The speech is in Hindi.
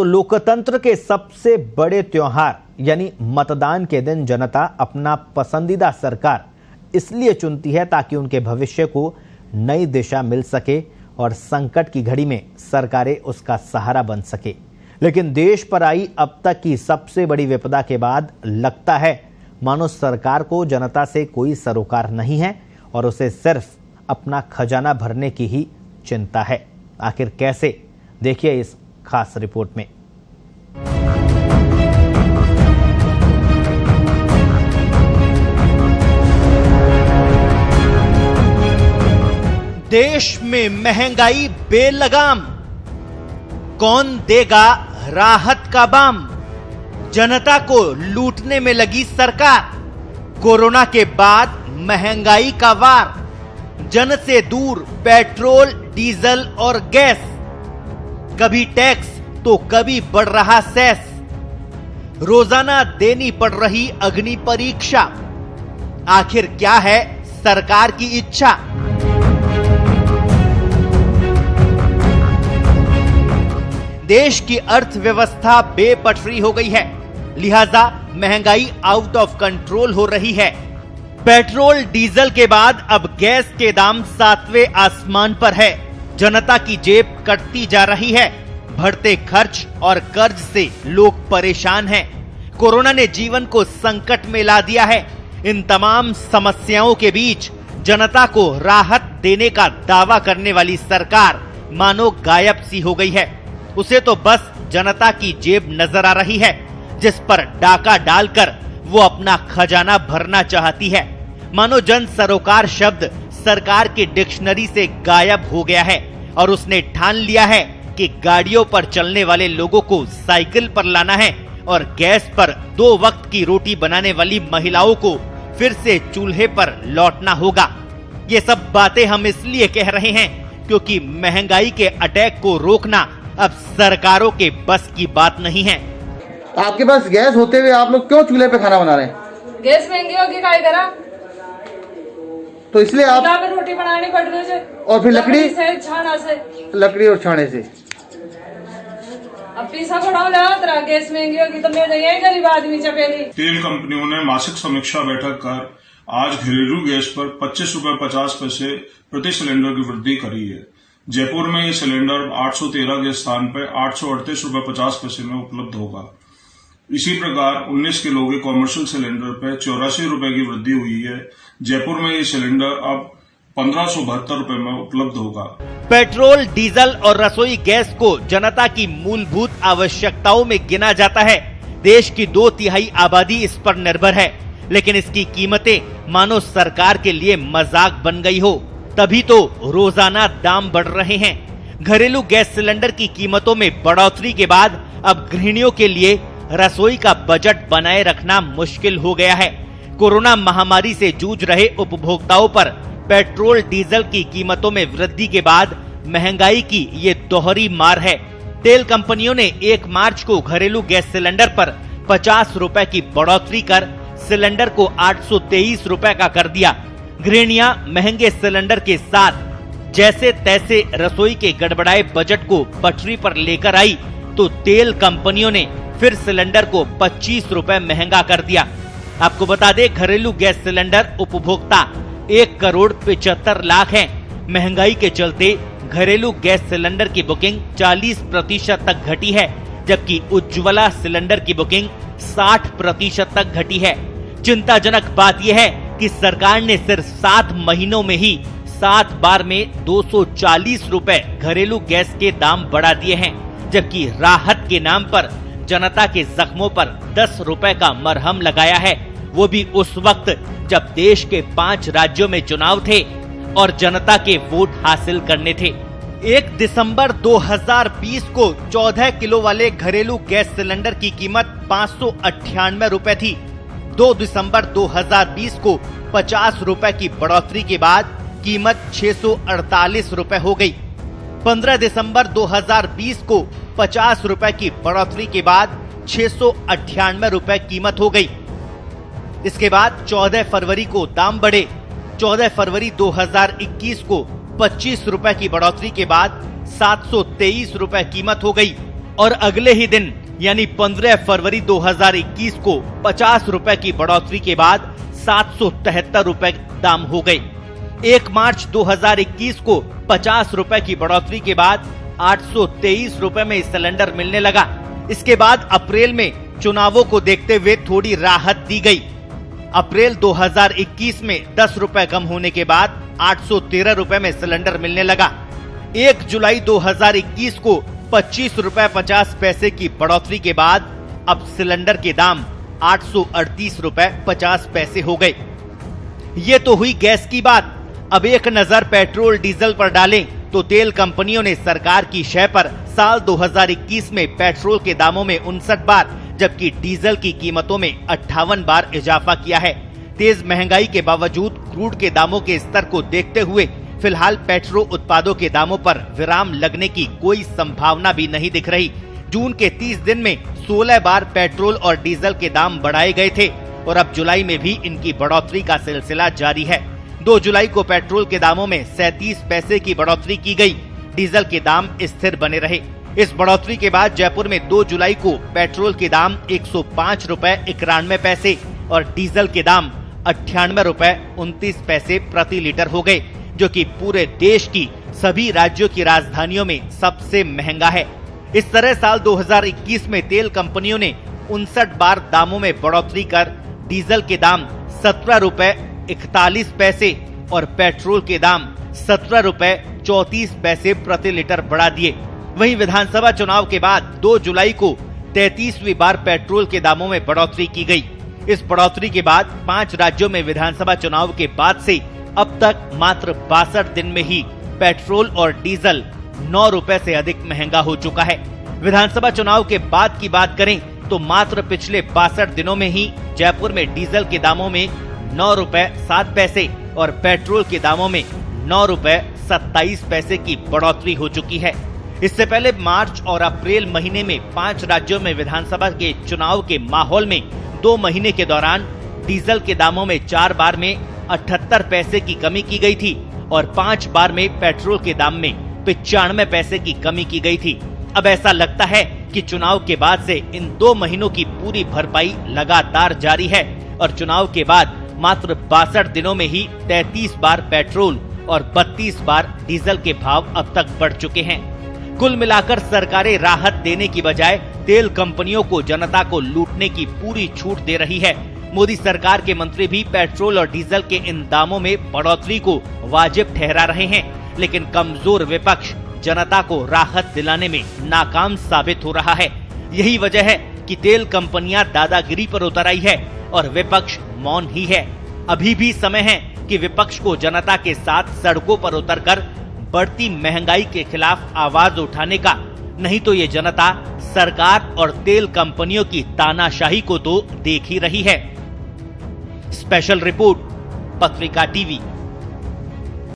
तो लोकतंत्र के सबसे बड़े त्योहार यानी मतदान के दिन जनता अपना पसंदीदा सरकार इसलिए चुनती है ताकि उनके भविष्य को नई दिशा मिल सके और संकट की घड़ी में सरकारें उसका सहारा बन सके। लेकिन देश पर आई अब तक की सबसे बड़ी विपदा के बाद लगता है मानो सरकार को जनता से कोई सरोकार नहीं है और उसे सिर्फ अपना खजाना भरने की ही चिंता है। आखिर कैसे, देखिए इस खास रिपोर्ट में। देश में महंगाई बेलगाम, कौन देगा राहत का बाम? जनता को लूटने में लगी सरकार। कोरोना के बाद महंगाई का वार, जन से दूर पेट्रोल, डीजल और गैस। कभी टैक्स तो कभी बढ़ रहा सेस। रोजाना देनी पड़ रही अग्नि परीक्षा। आखिर क्या है सरकार की इच्छा? देश की अर्थव्यवस्था बेपटरी हो गई है, लिहाजा महंगाई आउट ऑफ कंट्रोल हो रही है। पेट्रोल डीजल के बाद अब गैस के दाम 7वें आसमान पर है। जनता की जेब कटती जा रही है। बढ़ते खर्च और कर्ज से लोग परेशान हैं। कोरोना ने जीवन को संकट में ला दिया है। इन तमाम समस्याओं के बीच जनता को राहत देने का दावा करने वाली सरकार मानो गायब सी हो गई है। उसे तो बस जनता की जेब नजर आ रही है, जिस पर डाका डालकर वो अपना खजाना भरना चाहती है। मानो जन सरोकार शब्द सरकार की डिक्शनरी से गायब हो गया है और उसने ठान लिया है कि गाड़ियों पर चलने वाले लोगों को साइकिल पर लाना है और गैस पर 2 वक्त की रोटी बनाने वाली महिलाओं को फिर से चूल्हे पर लौटना होगा। ये सब बातें हम इसलिए कह रहे हैं क्योंकि महंगाई के अटैक को रोकना अब सरकारों के बस की बात नहीं है। आपके पास गैस होते हुए आप लोग क्यों चूल्हे पे खाना बना रहे हैं? गैस महंगी होगी, काय करा? तो इसलिए आप में रोटी बनानी पड़ रही है। और फिर लकड़ी से छाना से, लकड़ी और छाने से। अब पीसा बढ़ाओ लगा, गैस महंगी होगी तो मैं यही गरीब आदमी चपेगी। तेल कंपनियों ने मासिक समीक्षा बैठक कर आज घरेलू गैस पर 25 रुपए 50 पैसे प्रति सिलेंडर की वृद्धि करी है। जयपुर में ये सिलेंडर 813 के स्थान पर 838 रुपए 50 पैसे में उपलब्ध होगा। इसी प्रकार 19 किलो के कॉमर्शियल सिलेंडर पर 84 रुपए की वृद्धि हुई है। जयपुर में ये सिलेंडर अब 1572 रुपए में उपलब्ध होगा। पेट्रोल, डीजल और रसोई गैस को जनता की मूलभूत आवश्यकताओं में गिना जाता है। देश की 2/3 आबादी इस पर निर्भर है, लेकिन इसकी कीमतें मानो सरकार के लिए मजाक बन गई हो। तभी तो रोजाना दाम बढ़ रहे हैं। घरेलू गैस सिलेंडर की कीमतों में बढ़ोतरी के बाद अब गृहिणियों के लिए रसोई का बजट बनाए रखना मुश्किल हो गया है। कोरोना महामारी से जूझ रहे उपभोक्ताओं पर पेट्रोल, डीजल की कीमतों में वृद्धि के बाद महंगाई की ये दोहरी मार है। तेल कंपनियों ने 1 मार्च को घरेलू गैस सिलेंडर पर 50 रुपए की बढ़ोतरी कर सिलेंडर को 823 रुपए का कर दिया। गृहिणियां महंगे सिलेंडर के साथ जैसे तैसे रसोई के गड़बड़ाए बजट को पटरी पर लेकर आई तो तेल कंपनियों ने फिर सिलेंडर को 25 रुपए महंगा कर दिया। आपको बता दें, घरेलू गैस सिलेंडर उपभोक्ता 1,75,00,000 हैं। महंगाई के चलते घरेलू गैस सिलेंडर की बुकिंग 40% तक घटी है, जबकि उज्ज्वला सिलेंडर की बुकिंग 60% तक घटी है। चिंताजनक बात यह है कि सरकार ने सिर्फ 7 महीनों में ही 7 बार में 240 रुपए घरेलू गैस के दाम बढ़ा दिए हैं, जबकि राहत के नाम पर जनता के जख्मों पर 10 रुपए का मरहम लगाया है, वो भी उस वक्त जब देश के 5 राज्यों में चुनाव थे और जनता के वोट हासिल करने थे। 1 दिसंबर 2020 को 14 किलो वाले घरेलू गैस सिलेंडर की कीमत 598 रुपए थी। 2 दिसंबर 2020 को 50 रुपए की बढ़ोतरी के बाद कीमत 648 रुपए हो गई। 15 दिसंबर 2020 को 50 रुपए की बढ़ोतरी के बाद 698 रुपए कीमत हो गई। इसके बाद 14 फरवरी को दाम बढ़े। 14 फरवरी 2021 को 25 रुपए की बढ़ोतरी के बाद 723 रुपए कीमत हो गई। और अगले ही दिन यानी 15 फरवरी 2021 को 50 रुपए की बढ़ोतरी के बाद 773 रुपए दाम हो गए। 1 मार्च 2021 को 50 रुपए की बढ़ोतरी के बाद 823 रुपए में सिलेंडर मिलने लगा। इसके बाद अप्रैल में चुनावों को देखते हुए थोड़ी राहत दी गई। अप्रैल 2021 में 10 रुपए कम होने के बाद 813 रुपए में सिलेंडर मिलने लगा। 1 जुलाई 2021 को 25 रुपए 50 पैसे की बढ़ोतरी के बाद अब सिलेंडर के दाम 838 रुपए 50 पैसे हो गए। ये तो हुई गैस की बात। अब एक नजर पेट्रोल डीजल पर डालें तो तेल कंपनियों ने सरकार की शय पर साल 2021 में पेट्रोल के दामों में 59 बार जबकि डीजल की कीमतों में 58 बार इजाफा किया है। तेज महंगाई के बावजूद क्रूड के दामों के स्तर को देखते हुए फिलहाल पेट्रो उत्पादों के दामों पर विराम लगने की कोई संभावना भी नहीं दिख रही। जून के 30 दिन में 16 बार पेट्रोल और डीजल के दाम बढ़ाए गए थे और अब जुलाई में भी इनकी बढ़ोतरी का सिलसिला जारी है। 2 जुलाई को पेट्रोल के दामों में 37 पैसे की बढ़ोतरी की गई। डीजल के दाम स्थिर बने रहे। इस बढ़ोतरी के बाद जयपुर में 2 जुलाई को पेट्रोल के दाम 105 रुपए 91 पैसे और डीजल के दाम 98 रुपए 29 पैसे प्रति लीटर हो गए, जो कि पूरे देश की सभी राज्यों की राजधानियों में सबसे महंगा है। इस तरह साल 2021 में तेल कंपनियों ने 59 बार दामों में बढ़ोतरी कर डीजल के दाम 17 रुपए 41 पैसे और पेट्रोल के दाम 17 रुपए 34 पैसे प्रति लीटर बढ़ा दिए। वहीं विधानसभा चुनाव के बाद 2 जुलाई को 33वीं बार पेट्रोल के दामों में बढ़ोतरी की गई। इस बढ़ोतरी के बाद 5 राज्यों में विधानसभा चुनाव के बाद से अब तक मात्र 62 दिन में ही पेट्रोल और डीजल 9 रुपए से अधिक महंगा हो चुका है। विधानसभा चुनाव के बाद की बात करें तो मात्र पिछले 62 दिनों में ही जयपुर में डीजल के दामों में 9 रुपए 7 पैसे और पेट्रोल के दामों में 9 रुपए 27 पैसे की बढ़ोतरी हो चुकी है। इससे पहले मार्च और अप्रैल महीने में 5 राज्यों में विधानसभा के चुनाव के माहौल में 2 महीने के दौरान डीजल के दामों में 4 बार में 78 पैसे की कमी की गई थी और 5 बार में पेट्रोल के दाम में 95 पैसे की कमी की गई थी। अब ऐसा लगता है कि चुनाव के बाद से इन 2 महीनों की पूरी भरपाई लगातार जारी है और चुनाव के बाद मात्र 62 दिनों में ही 33 बार पेट्रोल और 32 बार डीजल के भाव अब तक बढ़ चुके हैं। कुल मिलाकर सरकारें राहत देने की बजाय तेल कंपनियों को जनता को लूटने की पूरी छूट दे रही है। मोदी सरकार के मंत्री भी पेट्रोल और डीजल के इन दामों में बढ़ोतरी को वाजिब ठहरा रहे हैं, लेकिन कमजोर विपक्ष जनता को राहत दिलाने में नाकाम साबित हो रहा है। यही वजह है कि तेल कंपनियां दादागिरी पर उतर आई है और विपक्ष मौन ही है। अभी भी समय है कि विपक्ष को जनता के साथ सड़कों पर उतरकर बढ़ती महंगाई के खिलाफ आवाज उठाने का, नहीं तो ये जनता सरकार और तेल कंपनियों की तानाशाही को तो देख ही रही है। स्पेशल रिपोर्ट, पत्रिका टीवी।